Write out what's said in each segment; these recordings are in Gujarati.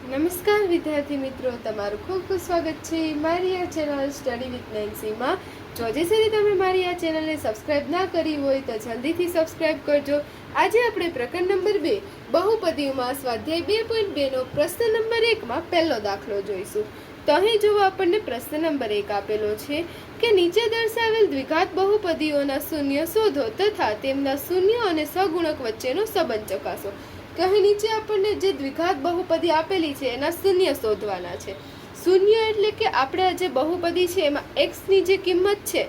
નમસ્કાર વિદ્યાર્થી મિત્રો, તમારું ખૂબ ખૂબ સ્વાગત છે મારી આ ચેનલ સ્ટડી વિથ નેન્સીમાં. જો જે સુધી તમે મારી આ ચેનલને સબસ્ક્રાઇબ ના કરી હોય તો જલ્દીથી સબસ્ક્રાઇબ કરજો. આજે આપણે પ્રકરણ નંબર 2 બહુપદીઓમાં સ્વાધ્યાય 2.2 નો પ્રશ્ન નંબર 1 માં પહેલો દાખલો જોઈશું. તો અહીં જો આપણને પ્રશ્ન નંબર 1 આપેલો છે કે નીચે દર્શાવેલ દ્વિઘાત બહુપદીઓના શૂન્ય શોધો તથા તેમના શૂન્ય અને સહગુણક વચ્ચેનો સંબંધ ચકાસો. કે અહીં નીચે આપણને જે દ્વિઘાત બહુપદી આપેલી છે એના શૂન્ય શોધવાના છે. શૂન્ય એટલે કે આપણે જે બહુપદી છે એમાં x ની જે કિંમત છે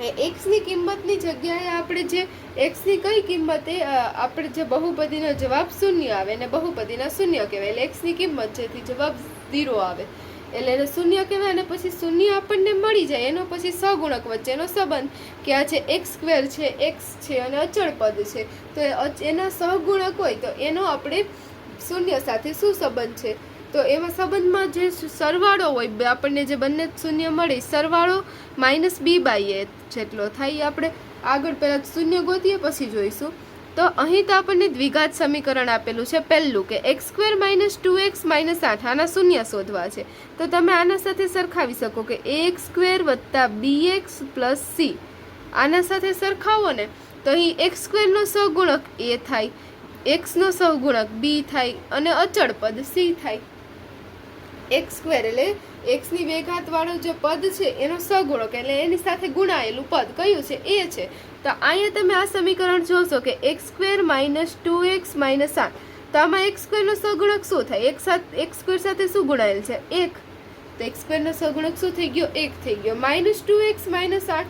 એ x ની કિંમતની જગ્યાએ આપણે જે x ની કઈ કિંમત એ આપણે જે બહુપદીનો જવાબ શૂન્ય આવે ને બહુપદીના શૂન્ય કહેવાય. એટલે x ની કિંમત જેથી જવાબ 0 આવે એટલે એને શૂન્ય કહેવાય. અને પછી શૂન્ય આપણને મળી જાય એનો પછી સહગુણક વચ્ચેનો સંબંધ કે આ જે x² છે, x છે અને અચળ પદ છે તો એના સહગુણક હોય તો એનો આપણે શૂન્ય સાથે શું સંબંધ છે તો એમાં સંબંધમાં જે સરવાળો હોય આપણને જે બંને શૂન્ય મળે સરવાળો -b/a જેટલો થાય. આપણે આગળ પહેલાં શૂન્ય ગોતીએ પછી જોઈશું. તો અહીં તો આપણને દ્વિઘાત સમીકરણ આપેલું છે પહેલું કે x² - 2x - 8 આના શૂન્ય શોધવા છે. તો તમે આના સાથે સરખાવી શકો કે ax² + bx + c આના સાથે સરખાવો ને તો અહીં x² નો સહગુણક a થાય, x નો સહગુણક b થાય અને અચળ પદ c થાય. x² એટલે x ની 2 ઘાત વાળો જે પદ છે એનો સહગુણક એટલે એની સાથે ગુણાયેલું પદ કયું છે એ છે. તો અહીંયા તમે આ સમીકરણ જોશો કે x² - 2x - 8 તો આમાં x² નો સહગુણક શું થાય? x² સાથે શું ગુણાયેલ છે? 1. તો x² નો સહગુણક શું થઈ ગયો? 1 થઈ ગયો. -2x - 8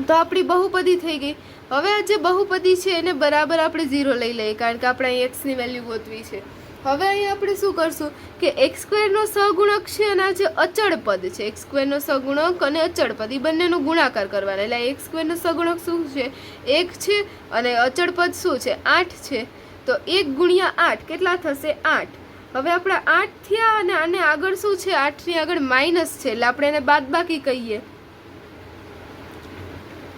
તો આપણી બહુપદી થઈ ગઈ. હવે આ જે બહુપદી છે એને બરાબર આપણે 0 લઈ લઈએ કારણ કે આપણે અહીં x ની વેલ્યુ ગોતવી છે. હવે અહીં આપણે શું કરશું કે x² નો સહગુણક છે અને આ જે અચળ પદ છે x² નો સહગુણક અને અચળ પદ એ બંનેનો ગુણાકાર કરવાનો. એટલે x² નો સહગુણક શું છે? 1 છે અને અચળ પદ શું છે? 8 છે. તો 1 × 8 કેટલા થશે? 8. હવે આપણે 8 થયા અને આને આગળ શું છે? 8 ની આગળ માઇનસ છે એટલે આપણે એને બાદબાકી કહીએ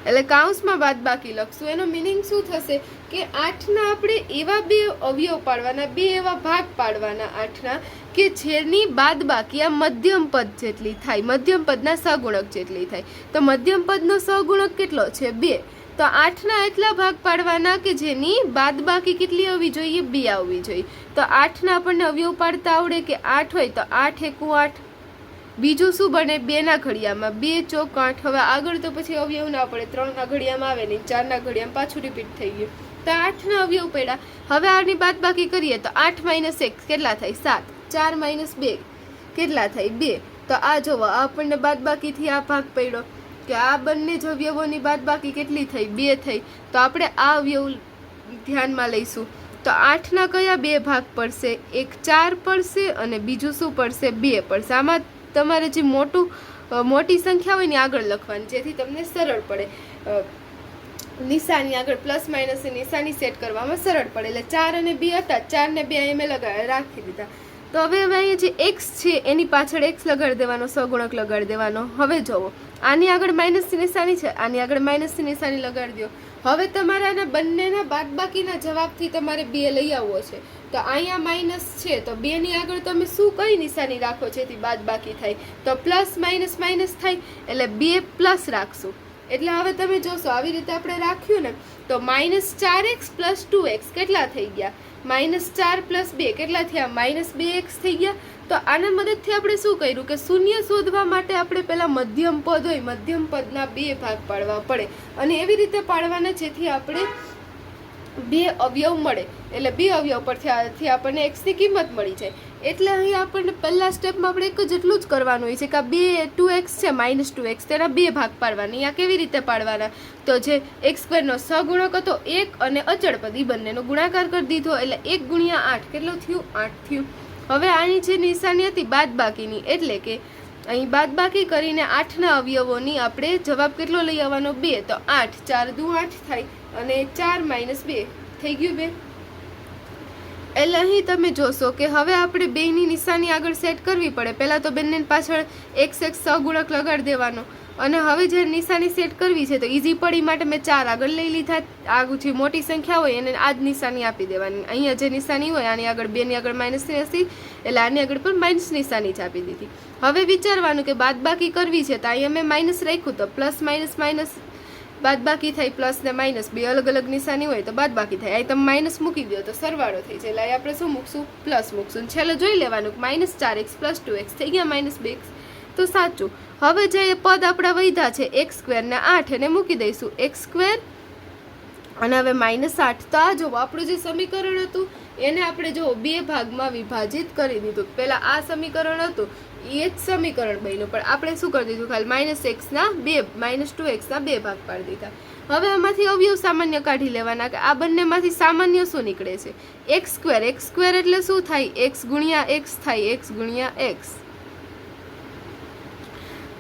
એટલે કૌંસમાં બાદબાકી લખશું. એનો મિનિંગ શું થશે કે 8ના આપણે એવા બે અવયવ પાડવાના, બે એવા ભાગ પાડવાના 8ના કે જેની બાદબાકી આ મધ્યમ પદ જેટલી થાય, મધ્યમ પદના સહગુણક જેટલી થાય. તો મધ્યમ પદનો સહગુણક કેટલો છે? 2. તો 8ના એટલા ભાગ પાડવાના કે જેની બાદબાકી કેટલી આવવી જોઈએ? 2 આવવી જોઈએ. તો 8ના આપણને અવયવ પાડતા આવડે કે 8 હોય તો 8 × 8. બીજું શું બને? 2 ના ઘડિયામાં 2 ચોક 8. હવે આગળ તો પછી અવયવ ના પડે, 3 ના ઘડિયામાં આવે નહીં, 4 ના ઘડિયામાં પાછું રિપીટ થઈ ગયું. તો 8 ના અવયવ પડ્યા. હવે આની બાદબાકી કરીએ તો 8 - 1 કેટલા થાય? 7. 4 - 2 કેટલા થાય? 2. તો આ જોવો આપણને બાદબાકીથી આ ભાગ પડ્યો કે આ બંને જ અવયવોની બાદબાકી કેટલી થઈ? 2 થઈ. તો આપણે આ અવયવ ધ્યાનમાં લઈશું. તો 8ના કયા 2 ભાગ પડશે? એક 4 પડશે અને બીજું શું પડશે? 2 પડશે. આમાં તમારે જે મોટી સંખ્યા હોય ને આગળ લખવાની જેથી તમને સરળ પડે. નિશાની આગળ પ્લસ માઇનસ નિશાની સેટ કરવામાં સરળ પડે. એટલે 4 અને 2 હતા, 4 ને 2 મેં રાખી દીધા. તો હવે અહીંયા જે x છે એની પાછળ x લગાડી દેવાનો, સહગુણક લગાડી દેવાનો. હવે જોવો આની આગળ માઇનસની નિશાની છે, આની આગળ માઇનસની નિશાની લગાડી દો. હવે તમારે આના બંનેના બાદબાકીના જવાબથી તમારે 2 લઈ આવવો છે. તો અહીંયા માઇનસ છે તો 2 ની આગળ તમે શું કઈ નિશાની રાખો જેથી બાદબાકી થાય? તો પ્લસ માઇનસ માઇનસ થાય એટલે 2 પ્લસ રાખશું. એટલે હવે તમે જોશો આવી રીતે આપણે રાખ્યું ને તો -4x + 2x કેટલા થઈ ગયા? -4 + 2 કેટલા થયા? -2x થઈ ગયા. તો આના મદદથી આપણે શું કર્યું કે શૂન્ય શોધવા માટે આપણે પહેલા મધ્યમ પદ હોય મધ્યમ પદના 2 ભાગ પાડવા પડે અને એવી રીતે પાડવાના જેથી આપણે 2 અવયવ મળે. એટલે 2 અવયવ પરથી આપણને x ની કિંમત મળી જાય. એટલે અહીં આપણને પહેલા સ્ટેપમાં આપણે એક જ એટલું જ કરવાનું હોય છે કે આ 2x છે -2x તેના 2 ભાગ પાડવાના. આ કેવી રીતે પાડવાના? તો જે x² નો સહગુણક હતો 1 અને અચળ પદ એ બંનેનો ગુણાકાર કરી દીધો એટલે 1 × 8 કેટલું થયું? 8 થયું. હવે આની જે નિશાની હતી બાદબાકીની એટલે કે અહીં બાદબાકી કરીને 8ના અવયવોની આપણે જવાબ કેટલો લઈ આવવાનો? 2. તો 8 4 × 8 થાય અને 4 - 2 થઈ ગયું 2. એટલે અહીં તમે જોશો કે હવે આપણે 2ની નિશાની આગળ સેટ કરવી પડે. પહેલાં તો બંને પાછળ x સહગુણક લગાડી દેવાનો અને હવે જે નિશાની સેટ કરવી છે તો ઇઝી પડી માટે મેં 4 આગળ લઈ લીધા. આગળ જે મોટી સંખ્યા હોય એને આ જ નિશાની આપી દેવાની. અહીંયા જે નિશાની હોય આની આગળ 2 ની આગળ -ની હતી એટલે આની આગળ પણ માઇનસ નિશાની જ આપી દીધી. હવે વિચારવાનું કે બાદબાકી કરવી છે તો અહીંયા મેં માઇનસ રાખ્યું તો પ્લસ માઇનસ માઇનસ બાદબાકી થાય, પ્લસ ને માઇનસ બે અલગ અલગ નિશાની હોય તો બાદબાકી થાય. અહીં તમે માઇનસ મૂકી દો તો સરવાળો થઈ જાય. એટલે આપણે શું મૂકશું? પ્લસ મૂકશું. છેલ્લે જોઈ લેવાનું -4x + 2x થઈ ગયા -2x તો સાચું. હવે જે પદ આપણા વધ્યા છે x² ને 8 એને મૂકી દઈશું x² અને હવે -8. તો આ જો આપણું જે સમીકરણ હતું એને આપણે જો 2 ભાગમાં વિભાજિત કરી દીધું. પહેલા આ સમીકરણ હતું એ જ સમીકરણ બન્યું પણ આપણે શું કરી દીધું? ખાલી -2x ના 2 ભાગ પાડી દીધા. હવે આમાંથી અવયવ સામાન્ય કાઢી લેવાના કે આ બંનેમાંથી સામાન્ય શું નીકળે છે? x² એટલે શું થાય? x × x થાય, x × x.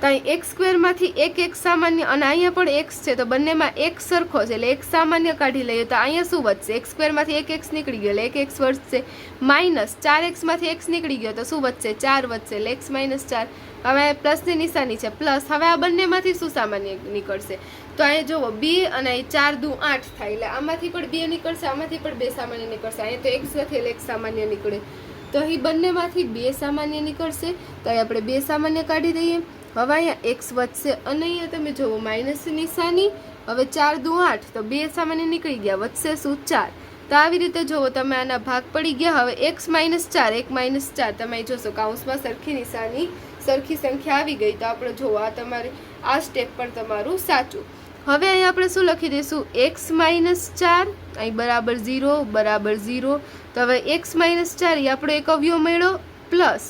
તો અહીં x² માંથી એક સામાન્ય અને અહીંયા પણ x છે તો બંનેમાં x સરખો છે એટલે x સામાન્ય કાઢી લઈએ તો અહીંયા શું વધશે? x² માંથી એક x નીકળી ગયો એટલે 1x વધશે. -4x માંથી x નીકળી ગયો તો શું વધશે? 4 વધશે એટલે x -4. હવે પ્લસની નિશાની છે પ્લસ. હવે આ બંનેમાંથી શું સામાન્ય નીકળશે? તો અહીંયા જુઓ 2 અને અહીં 4 × 8 થાય એટલે આમાંથી પણ 2 નીકળશે, આમાંથી પણ 2 સામાન્ય નીકળશે. અહીંયા તો x લખેલ એક સામાન્ય નીકળે તો અહીં બંનેમાંથી 2 સામાન્ય નીકળશે તો અહીં આપણે 2 સામાન્ય કાઢી દઈએ. હવે અહીંયા x વધશે અને અહીંયા તમે જુઓ માઇનસ નિશાની. હવે 4 × 8 તો 2 સામાન્ય નીકળી ગયા, વધશે શું? 4. તો આવી રીતે જુઓ તમે આના ભાગ પડી ગયા. હવે x -4 1 -4 તમે જોશો કૌંસમાં સરખી નિશાની સરખી સંખ્યા આવી ગઈ તો આપણે જુઓ આ તમારે આ સ્ટેપ પણ તમારું સાચું. હવે અહીં આપણે શું લખી દઈશું? x -4 અહીં બરાબર 0 તો હવે x -4 એ આપણો એક અવયવ મળ્યો પ્લસ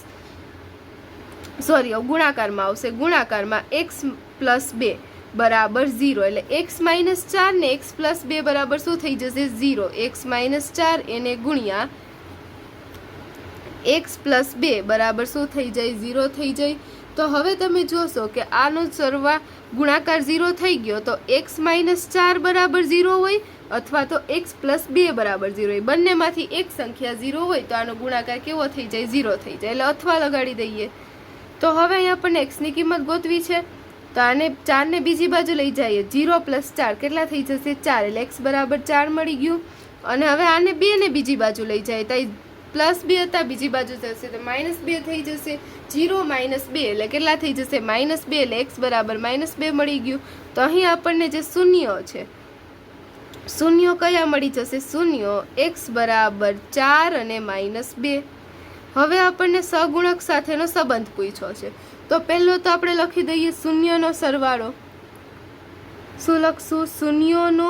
ગુણાકારમાં આવશે. ગુણાકારમાં x + 2 બરાબર 0 એટલે x -4 ને x + 2 બરાબર શું થઈ જશે? 0. x -4 એને ગુણ્યા x + 2 બરાબર શું થઈ જાય? 0 થઈ જાય. તો હવે તમે જોશો કે આનો ગુણાકાર 0 થઈ ગયો તો x -4 બરાબર 0 હોય અથવા તો x + 2 બરાબર 0 હોય. બંનેમાંથી એક સંખ્યા 0 હોય તો આનો ગુણાકાર કેવો થઈ જાય? 0 થઈ જાય. એટલે અથવા લગાડી દઈએ. તો હવે અહીં આપણને x ની કિંમત ગોતવી છે તો આને 4 ને બીજી બાજુ લઈ જઈએ. 0 + 4 કેટલા થઈ જશે? 4 એટલે x બરાબર 4 મળી ગયું. અને હવે આને 2 ને બીજી બાજુ લઈ જાય તો +2 હતા બીજી બાજુ જશે તો -2 થઈ જશે. 0 - 2 એટલે કેટલા થઈ જશે? -2 એટલે x બરાબર -2 મળી ગયું. તો અહીં આપણને જે શૂન્યો છે શૂન્યો કયા મળી જશે? શૂન્યો x બરાબર 4 અને -2. હવે આપણને સહગુણક સાથેનો સંબંધ પૂછ્યો છે તો પહેલો તો આપણે લખી દઈએ શૂન્યનો સરવાળો. શું લખશું? શૂન્યોનો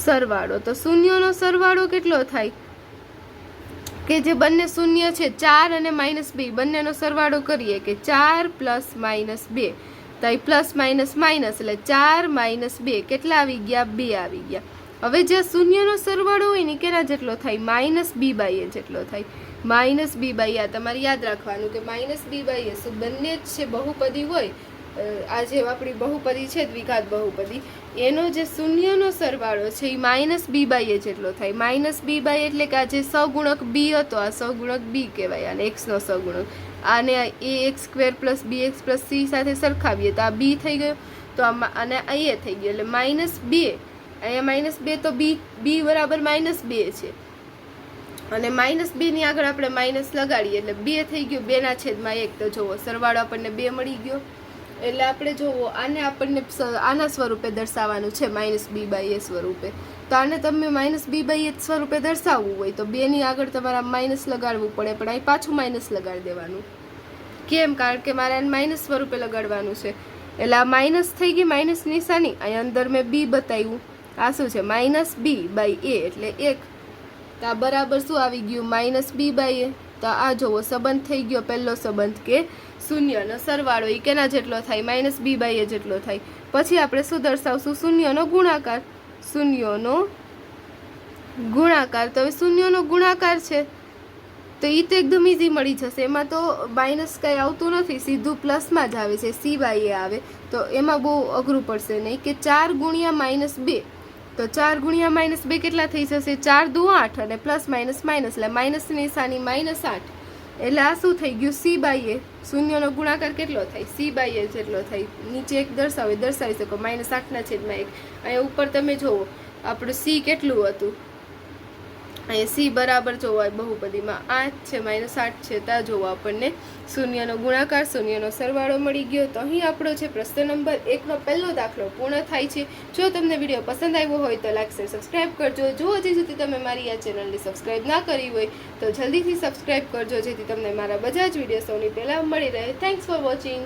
સરવાળો. તો શૂન્યનો સરવાળો કેટલો થાય? કે જે બંને શૂન્ય છે 4 અને -2 બંનેનો સરવાળો કરીએ કે 4 + -2 તો અહીં પ્લસ માઇનસ માઇનસ એટલે 4 - 2 કેટલા આવી ગયા? 2 આવી ગયા. હવે જે શૂન્યનો સરવાળો હોય ને કેના જેટલો થાય? -b/a જેટલો થાય. -b/a તમારે યાદ રાખવાનું કે -b/a શું બંને જ છે બહુપદી હોય આ જે આપણી બહુપદી છે દ્વિઘાત બહુપદી એનો જે શૂન્યનો સરવાળો છે એ -b/a જેટલો થાય. -b/a એટલે કે આ જે સહગુણક b હતો આ સહગુણક b કહેવાય અને x નો સહગુણક. આને ax² + bx + c સાથે સરખાવીએ તો આ b થઈ ગયો તો અને આ a થઈ ગયો એટલે -2. અહીંયા -2 તો b બરાબર -2 છે અને -2 ની આગળ આપણે માઇનસ લગાડીએ એટલે 2 થઈ ગયું. 2/1 તો જુઓ સરવાળો આપણને 2 મળી ગયો. એટલે આપણે જુઓ આને આપણને આના સ્વરૂપે દર્શાવવાનું છે -b/a સ્વરૂપે. તો આને તમે -b/a સ્વરૂપે દર્શાવવું હોય તો 2 ની આગળ તમારે માઇનસ લગાડવું પડે પણ અહીં પાછું માઇનસ લગાડી દેવાનું. કેમ? કારણ કે મારે આને માઇનસ સ્વરૂપે લગાડવાનું છે એટલે આ માઇનસ થઈ ગઈ માઇનસ નિશાની. અહીં અંદર મેં b બતાવ્યું. આ શું છે? -b/a એટલે 1. તો આ બરાબર શું આવી ગયું? -b/a. તો આ જુઓ સંબંધ થઈ ગયો પહેલો સંબંધ કે શૂન્યનો સરવાળો એ કેના જેટલો થાય? -b/a જેટલો થાય. પછી આપણે શું દર્શાવશું? શૂન્યનો ગુણાકાર. શૂન્યનો ગુણાકાર. તો હવે શૂન્યનો ગુણાકાર છે તો એ તો એકદમ ઇઝી મળી જશે. એમાં તો માઇનસ કંઈ આવતું નથી સીધું પ્લસમાં જ આવે છે c/a આવે તો એમાં બહુ અઘરું પડશે નહીં કે 4 × -2 તો 4 × -2 કેટલા થઈ જશે? 4 × 8 અને પ્લસ માઇનસ માઇનસ એટલે માઇનસ નિશાની -8 એટલે આ શું થઈ ગયું સી બાય એ. શૂન્યનો ગુણાકાર કેટલો થાય સી બાય એ જેટલો થાય. નીચે એક દર્શાવી શકો -8/1. અહીંયા ઉપર તમે જુઓ આપણું સી કેટલું હતું, અહીંયા સી બરાબર જોવો બહુપદીમાં 8 છે -8 છે. ત્યાં જોવો આપણને શૂન્યનો ગુણાકાર શૂન્યનો સરવાળો મળી ગયો. તો અહીં આપણો છે પ્રશ્ન નંબર 1 નો પહેલો દાખલો પૂર્ણ થાય છે. જો તમને વિડીયો પસંદ આવ્યો હોય તો લાઈક શેર સબસ્ક્રાઇબ કરજો. જો હજી સુધી તમે મારી આ ચેનલને સબસ્ક્રાઇબ ના કરી હોય તો જલ્દીથી સબસ્ક્રાઇબ કરજો, જેથી તમને મારા બધા જ વિડીયો સૌની પહેલાં મળી રહે. Thanks for watching.